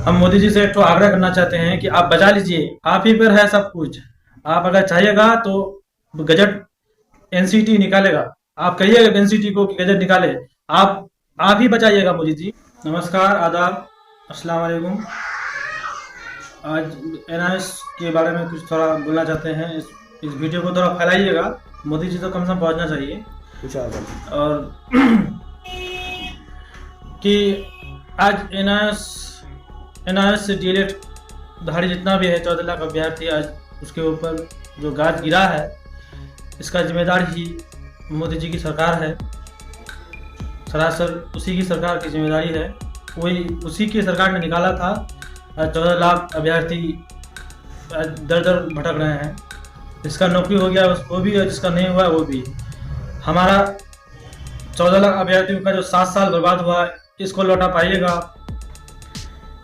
हम मोदी जी से एक तो आग्रह करना चाहते हैं कि आप बचा लीजिए, आप ही पर है सब कुछ। आप अगर चाहिएगा तो गजट एनसीटी निकालेगा। आप कहिएगा एनसीटी को कि गजट निकाले। आप ही बचाइएगा मोदी जी। नमस्कार, आदाब, अस्सलाम वालेकुम। आज एनआईएस के बारे में कुछ थोड़ा बोलना चाहते हैं। इस वीडियो को थोड़ा फैलाइएगा, मोदी जी तो कम से कम पहुंचना चाहिए। और कि आज एनआईएस से डीएलएड धारी जितना भी है 14 लाख अभ्यर्थी, आज उसके ऊपर जो गाज गिरा है, इसका जिम्मेदार ही मोदी जी की सरकार है। सरासर उसी की सरकार की जिम्मेदारी है। वही उसी की सरकार ने निकाला था। 14 लाख अभ्यर्थी दर दर भटक रहे हैं। जिसका नौकरी हो गया वो भी है, जिसका नहीं हुआ वो भी। हमारा 14 लाख अभ्यर्थियों का जो 7 साल बर्बाद हुआ, इसको लौटा पाइएगा।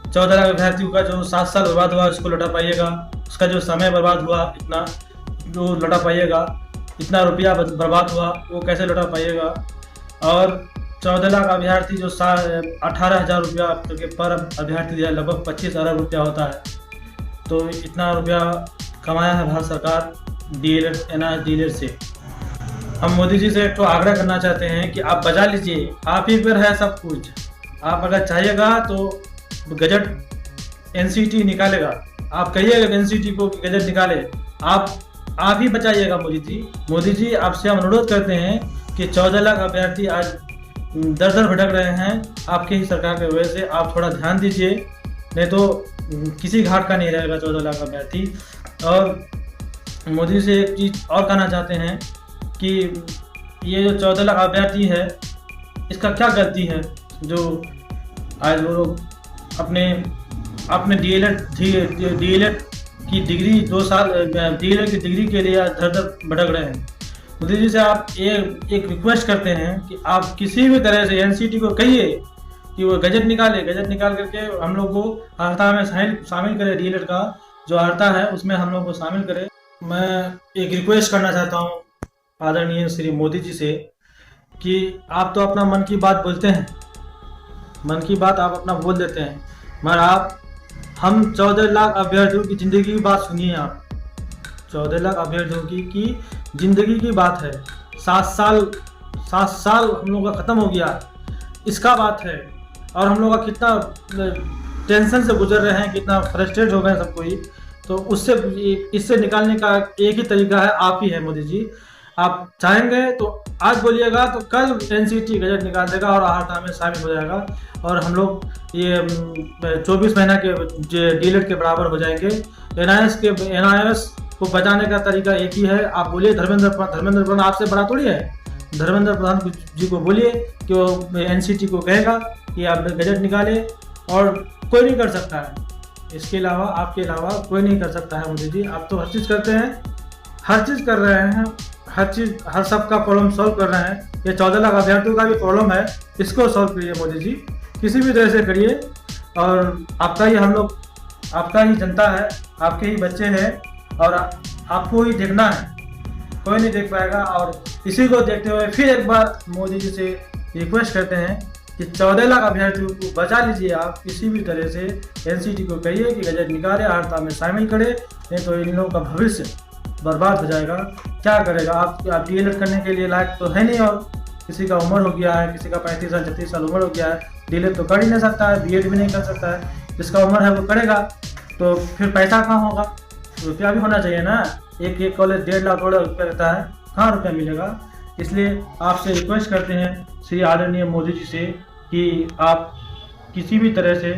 14 लाख अभ्यर्थियों का जो 7 साल बर्बाद हुआ, इसको लौटा पाइएगा। उसका जो समय बर्बाद हुआ, इतना जो लौटा पाइएगा। इतना रुपया बर्बाद हुआ, वो कैसे लौटा पाइएगा। और 14 लाख अभ्यर्थी जो 18,000 रुपया पर अभ्यर्थी दिया, लगभग 25 अरब रुपया होता है। तो इतना रुपया कमाया है भारत सरकार डीएलएड एनआईएस डीएलएड से। हम मोदी जी से एक तो आग्रह करना चाहते हैं कि आप बचा लीजिए, आप ही पर है सब कुछ। आप अगर चाहिएगा तो गजट एनसीटी निकालेगा। आप कहिएगा एनसीटी को कि गजट निकाले। आप ही बचाइएगा मोदी जी। मोदी जी, आपसे हम अनुरोध करते हैं कि 14 लाख अभ्यर्थी आज दर दर भटक रहे हैं आपकी ही सरकार की वजह से। आप थोड़ा ध्यान दीजिए, नहीं तो किसी घाट का नहीं रहेगा 14 लाख अभ्यर्थी। और मोदी से एक चीज़ और कहना चाहते हैं कि ये जो 14 लाख अभ्यर्थी है, इसका क्या गलती है जो आज वो लोग अपने डीएलएड की डिग्री 2 साल डीएलएड की डिग्री के लिए दर दर भटक रहे हैं। मोदी जी से आप एक रिक्वेस्ट करते हैं कि आप किसी भी तरह से एनसीटी को कहिए कि वो गजट निकाले। गजट निकाल करके हम लोग को अर्हता में शामिल करे। डीएलएड का जो अर्हता है उसमें हम लोग को शामिल करे। मैं एक रिक्वेस्ट करना चाहता हूँ आदरणीय श्री मोदी जी से कि आप तो अपना मन की बात बोलते हैं, मन की बात आप अपना बोल देते हैं, मगर हम 14 लाख अभ्यर्थियों की ज़िंदगी की बात सुनिए। आप 14 लाख अभ्यर्थियों की ज़िंदगी की बात है। 7 साल हम लोग का ख़त्म हो गया, इसका बात है। और हम लोग का कितना टेंशन से गुजर रहे हैं, कितना फ्रस्ट्रेट हो गए सब कोई। तो इससे निकालने का एक ही तरीका है, आप ही है मोदी जी। आप चाहेंगे तो आज बोलिएगा तो कल एनसीटी गजट निकाल देगा और अर्हता में शामिल हो जाएगा। और हम लोग ये 24 महीना के डीएलएड के बराबर हो जाएंगे। एनआईएस को बचाने का तरीका एक ही है। आप बोलिए धर्मेंद्र प्रधान आपसे बड़ा थोड़ी है। धर्मेंद्र प्रधान जी को बोलिए कि वो एनसीटी को कहेगा कि आप गजट निकाले, और कोई नहीं कर सकता है इसके अलावा, आपके अलावा कोई नहीं कर सकता है। मोदी जी, आप तो हर चीज़ करते हैं, हर चीज़ कर रहे हैं, हर सबका प्रॉब्लम सॉल्व कर रहे हैं। ये 14 लाख अभ्यर्थियों का भी प्रॉब्लम है, इसको सॉल्व करिए मोदी जी, किसी भी तरह से करिए। और आपका ही जनता है, आपके ही बच्चे हैं, और आपको ही देखना है, कोई नहीं देख पाएगा। और इसी को देखते हुए फिर एक बार मोदी जी से रिक्वेस्ट करते हैं कि 14 लाख अभ्यर्थियों को बचा लीजिए। आप किसी भी तरह से एनसीटी को कहिए कि गजट निकाले, अर्हता में शामिल करे, नहीं तो इन लोगों का भविष्य बर्बाद हो जाएगा। क्या करेगा? आप डीएलएड करने के लिए लायक तो है नहीं, और किसी का उम्र हो गया है, किसी का 35 साल 36 साल उम्र हो गया है, डीएलएड तो कर ही नहीं सकता है, बीएड भी नहीं कर सकता है। जिसका उम्र है वो करेगा, तो फिर पैसा कहाँ होगा? रुपया भी होना चाहिए ना। एक कॉलेज 1.5 लाख रुपया रहता है, कहाँ रुपया मिलेगा? इसलिए आपसे रिक्वेस्ट करते हैं श्री आदरणीय मोदी जी से कि आप किसी भी तरह से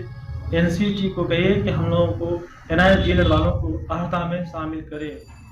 एनसीटी को कहिए कि हम लोगों को एनआईएस डीएलएड वालों को अर्हता में शामिल करें।